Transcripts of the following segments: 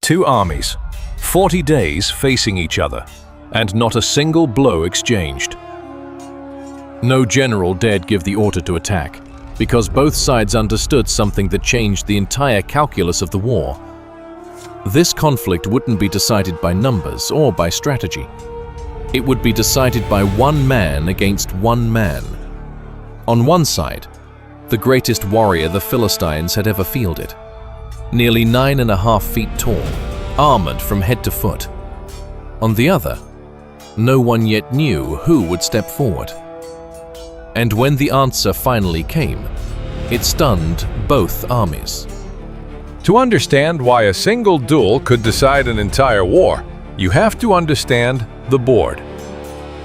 Two armies, 40 days facing each other, and not a single blow exchanged. No general dared give the order to attack, because both sides understood something that changed the entire calculus of the war. This conflict wouldn't be decided by numbers or by strategy. It would be decided by one man against one man. On one side, the greatest warrior the Philistines had ever fielded, nearly 9.5 feet tall, armored from head to foot. On the other, no one yet knew who would step forward. And when the answer finally came, it stunned both armies. To understand why a single duel could decide an entire war, you have to understand the board.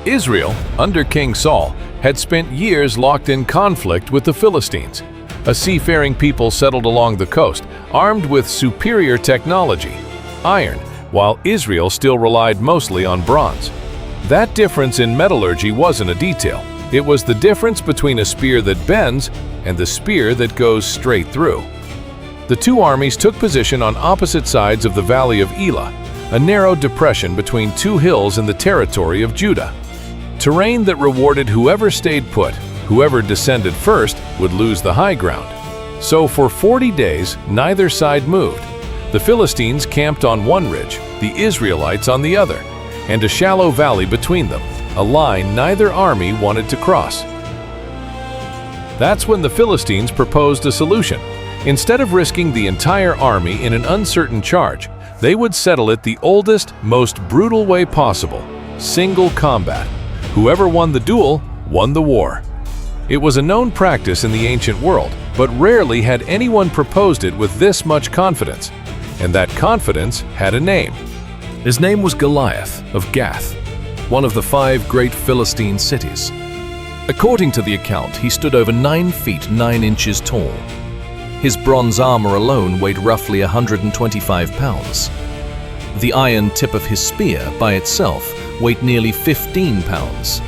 Israel, under King Saul, had spent years locked in conflict with the Philistines, a seafaring people settled along the coast, armed with superior technology, iron, while Israel still relied mostly on bronze. That difference in metallurgy wasn't a detail. It was the difference between a spear that bends and the spear that goes straight through. The two armies took position on opposite sides of the Valley of Elah, a narrow depression between two hills in the territory of Judah. Terrain that rewarded whoever stayed put. Whoever descended first would lose the high ground. So for 40 days, neither side moved. The Philistines camped on one ridge, the Israelites on the other, and a shallow valley between them, a line neither army wanted to cross. That's when the Philistines proposed a solution. Instead of risking the entire army in an uncertain charge, they would settle it the oldest, most brutal way possible: single combat. Whoever won the duel won the war. It was a known practice in the ancient world, but rarely had anyone proposed it with this much confidence. And that confidence had a name. His name was Goliath of Gath, one of the 5 great Philistine cities. According to the account, he stood over 9 feet 9 inches tall. His bronze armor alone weighed roughly 125 pounds. The iron tip of his spear by itself weighed nearly 15 pounds,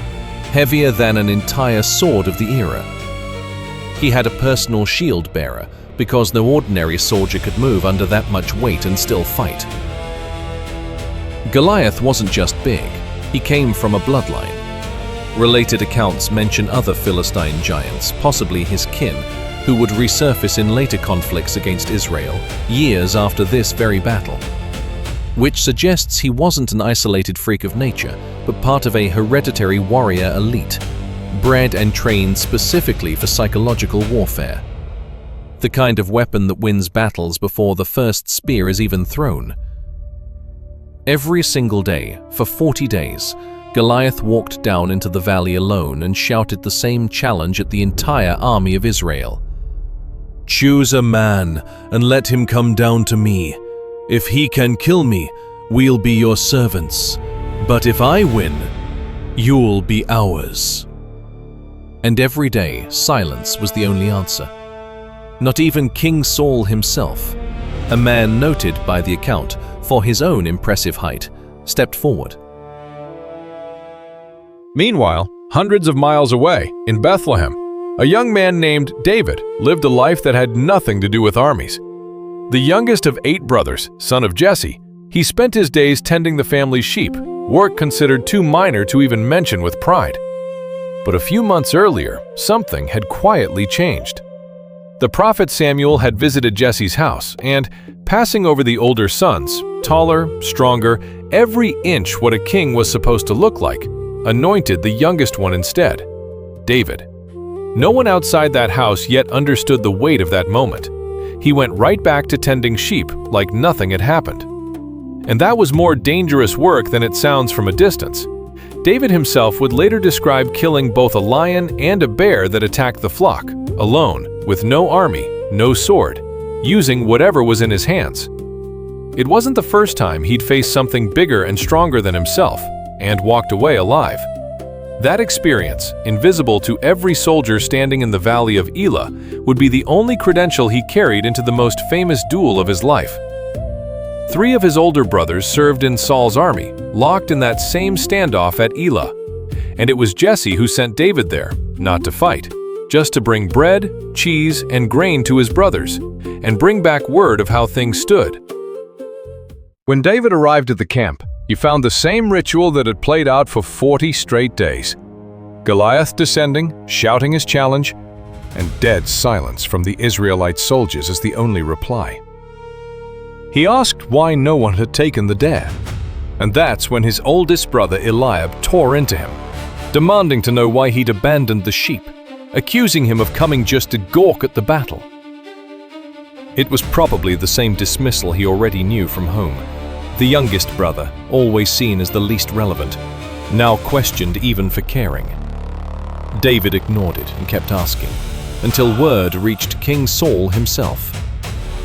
heavier than an entire sword of the era. He had a personal shield bearer because no ordinary soldier could move under that much weight and still fight. Goliath wasn't just big, he came from a bloodline. Related accounts mention other Philistine giants, possibly his kin, who would resurface in later conflicts against Israel, years after this very battle. Which suggests he wasn't an isolated freak of nature, but part of a hereditary warrior elite, bred and trained specifically for psychological warfare. The kind of weapon that wins battles before the first spear is even thrown. Every single day, for 40 days, Goliath walked down into the valley alone and shouted the same challenge at the entire army of Israel. "Choose a man and let him come down to me. If he can kill me, we'll be your servants. But if I win, you'll be ours." And every day, silence was the only answer. Not even King Saul himself, a man noted by the account for his own impressive height, stepped forward. Meanwhile, hundreds of miles away, in Bethlehem, a young man named David lived a life that had nothing to do with armies. The youngest of 8 brothers, son of Jesse, he spent his days tending the family's sheep, work considered too minor to even mention with pride. But a few months earlier, something had quietly changed. The prophet Samuel had visited Jesse's house and, passing over the older sons, taller, stronger, every inch what a king was supposed to look like, anointed the youngest one instead, David. No one outside that house yet understood the weight of that moment. He went right back to tending sheep like nothing had happened. And that was more dangerous work than it sounds from a distance. David himself would later describe killing both a lion and a bear that attacked the flock, alone, with no army, no sword, using whatever was in his hands. It wasn't the first time he'd faced something bigger and stronger than himself, and walked away alive. That experience, invisible to every soldier standing in the Valley of Elah, would be the only credential he carried into the most famous duel of his life. 3 of his older brothers served in Saul's army, locked in that same standoff at Elah. And it was Jesse who sent David there, not to fight, just to bring bread, cheese, and grain to his brothers, and bring back word of how things stood. When David arrived at the camp, he found the same ritual that had played out for 40 straight days. Goliath descending, shouting his challenge, and dead silence from the Israelite soldiers as the only reply. He asked why no one had taken the dare, and that's when his oldest brother Eliab tore into him, demanding to know why he'd abandoned the sheep, accusing him of coming just to gawk at the battle. It was probably the same dismissal he already knew from home. The youngest brother, always seen as the least relevant, now questioned even for caring. David ignored it and kept asking, until word reached King Saul himself.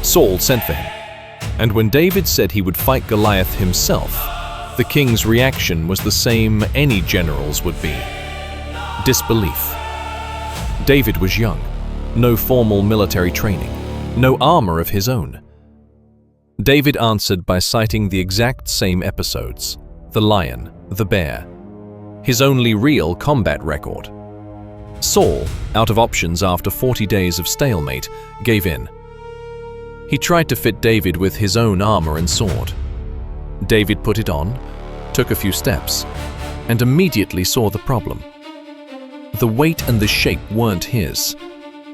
Saul sent for him, and when David said he would fight Goliath himself, the king's reaction was the same any general's would be: disbelief. David was young, no formal military training, no armor of his own. David answered by citing the exact same episodes: the lion, the bear, his only real combat record. Saul, out of options after 40 days of stalemate, gave in. He tried to fit David with his own armor and sword. David put it on, took a few steps, and immediately saw the problem. The weight and the shape weren't his.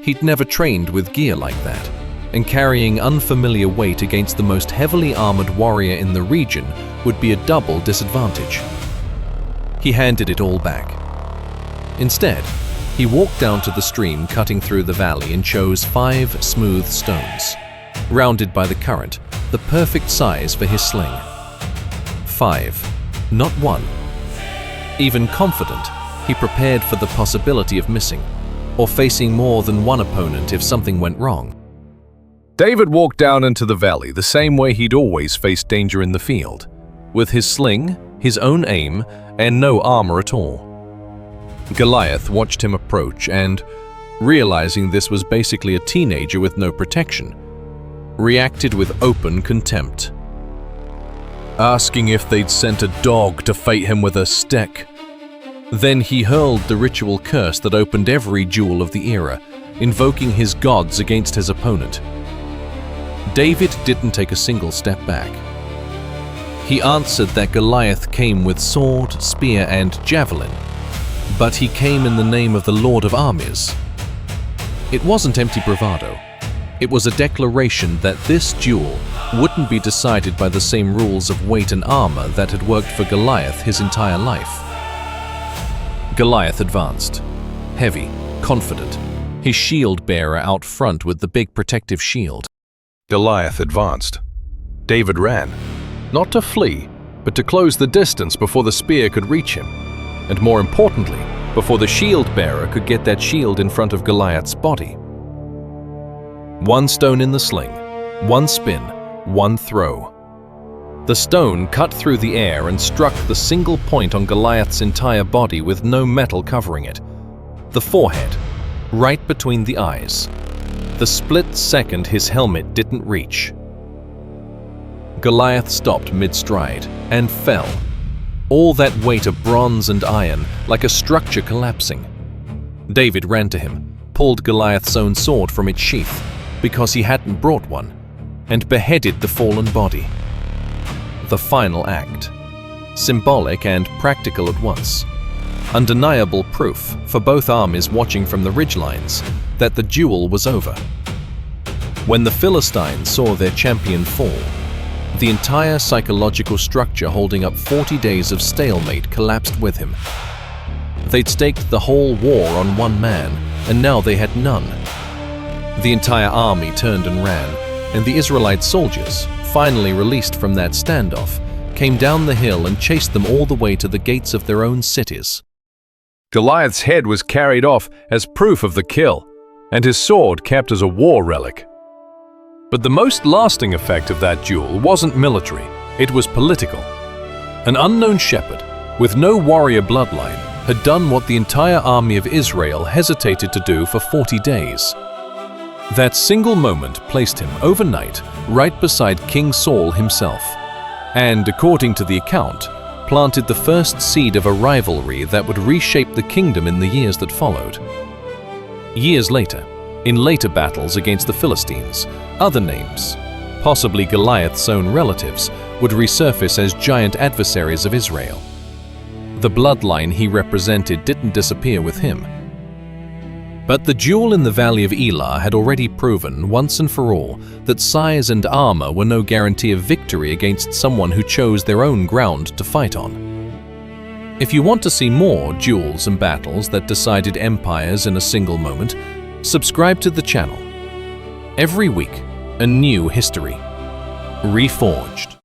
He'd never trained with gear like that, and carrying unfamiliar weight against the most heavily armored warrior in the region would be a double disadvantage. He handed it all back. Instead, he walked down to the stream cutting through the valley and chose 5 smooth stones, rounded by the current, the perfect size for his sling. 5, not 1. Even confident, he prepared for the possibility of missing, or facing more than one opponent if something went wrong. David walked down into the valley the same way he'd always faced danger in the field, with his sling, his own aim, and no armor at all. Goliath watched him approach and, realizing this was basically a teenager with no protection, reacted with open contempt, asking if they'd sent a dog to fight him with a stick. Then he hurled the ritual curse that opened every duel of the era, invoking his gods against his opponent. David didn't take a single step back. He answered that Goliath came with sword, spear, and javelin, but he came in the name of the Lord of Armies. It wasn't empty bravado. It was a declaration that this duel wouldn't be decided by the same rules of weight and armor that had worked for Goliath his entire life. Goliath advanced, heavy, confident, his shield bearer out front with the big protective shield. Goliath advanced. David ran, not to flee, but to close the distance before the spear could reach him, and more importantly, before the shield bearer could get that shield in front of Goliath's body. 1 stone in the sling, 1 spin, 1 throw. The stone cut through the air and struck the single point on Goliath's entire body with no metal covering it. The forehead, right between the eyes. The split second his helmet didn't reach. Goliath stopped mid-stride and fell. All that weight of bronze and iron, like a structure collapsing. David ran to him, pulled Goliath's own sword from its sheath, because he hadn't brought one, and beheaded the fallen body. The final act. Symbolic and practical at once. Undeniable proof for both armies watching from the ridgelines that the duel was over. When the Philistines saw their champion fall, the entire psychological structure holding up 40 days of stalemate collapsed with him. They'd staked the whole war on one man, and now they had none. The entire army turned and ran, and the Israelite soldiers, finally released from that standoff, came down the hill and chased them all the way to the gates of their own cities. Goliath's head was carried off as proof of the kill, and his sword kept as a war relic. But the most lasting effect of that duel wasn't military, it was political. An unknown shepherd, with no warrior bloodline, had done what the entire army of Israel hesitated to do for 40 days. That single moment placed him overnight right beside King Saul himself, and, according to the account, planted the first seed of a rivalry that would reshape the kingdom in the years that followed. Years later, in later battles against the Philistines, other names, possibly Goliath's own relatives, would resurface as giant adversaries of Israel. The bloodline he represented didn't disappear with him. But the duel in the Valley of Elah had already proven once and for all that size and armor were no guarantee of victory against someone who chose their own ground to fight on. If you want to see more duels and battles that decided empires in a single moment, subscribe to the channel. Every week, a new history reforged.